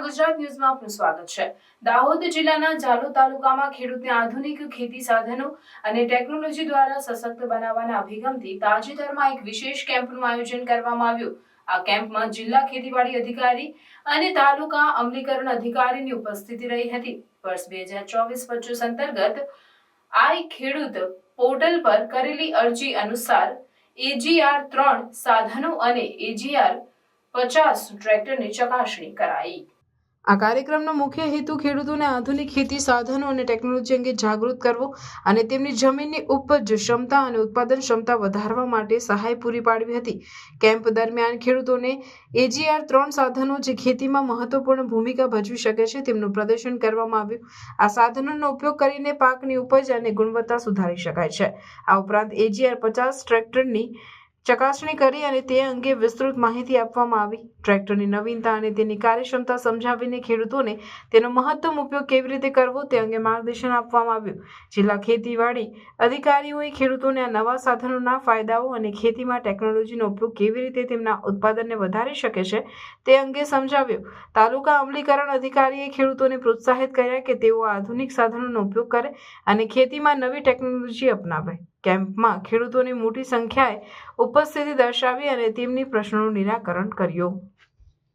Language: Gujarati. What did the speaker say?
ગુજરાત ન્યૂઝમાં આપનું સ્વાગત છે। દાહોદ જિલ્લાના ઝાલોદ તાલુકામાં ખેડૂતને આધુનિક ખેતી સાધનો અને ટેકનોલોજી દ્વારા સશક્ત બનાવવાના અભિગમથી તાજેતરમાં એક વિશેષ કેમ્પનું આયોજન કરવામાં આવ્યું। આ કેમ્પમાં જિલ્લા ખેતીવાડી અધિકારી અને તાલુકા અમલીકરણ અધિકારીની ઉપસ્થિતિ રહી હતી। વર્ષ 2024-25 અંતર્ગત આઈ ખેડૂત પોર્ટલ પર કરેલી અરજી અનુસાર AGR 3 સાધનો અને AGR 50 ટ્રેક્ટરની ચકાસણી કરાઈ। આ કાર્યક્રમનો મુખ્ય હેતુ ખેડૂતોને આધુનિક ખેતી સાધનો અને ટેકનોલોજી અંગે જાગૃત કરવો અને તેમની જમીનની ઉપજ ક્ષમતા અને ઉત્પાદન ક્ષમતા વધારવા માટે સહાય પૂરી પાડવી હતી। કેમ્પ દરમિયાન ખેડૂતોને AGR 3 સાધનો જે ખેતીમાં મહત્વપૂર્ણ ભૂમિકા ભજવી શકે છે તેમનું પ્રદર્શન કરવામાં આવ્યું। આ સાધનોનો ઉપયોગ કરીને પાકની ઉપજ અને ગુણવત્તા સુધારી શકાય છે। આ ઉપરાંત AGR 50 ટ્રેક્ટરની ચકાસણી કરી અને તે અંગે વિસ્તૃત માહિતી આપવામાં આવી। ટ્રેક્ટરની નવીનતા અને તેની કાર્યક્ષમતા સમજાવીને ખેડૂતોને તેનો મહત્તમ ઉપયોગ કેવી રીતે કરવો તે અંગે માર્ગદર્શન આપવામાં આવ્યું। જિલ્લા ખેતીવાડી અધિકારીઓએ ખેડૂતોને આ નવા સાધનોના ફાયદાઓ અને ખેતીમાં ટેકનોલોજીનો ઉપયોગ કેવી રીતે તેમના ઉત્પાદનને વધારી શકે છે તે અંગે સમજાવ્યું। તાલુકા અમલીકરણ અધિકારીએ ખેડૂતોને પ્રોત્સાહિત કર્યા કે તેઓ આધુનિક સાધનોનો ઉપયોગ કરે અને ખેતીમાં નવી ટેકનોલોજી અપનાવે। કેમ્પમાં ખેડૂતોની મોટી સંખ્યાએ ઉપસ્થિતિ દર્શાવી અને તેમની પ્રશ્નોનું નિરાકરણ કર્યું।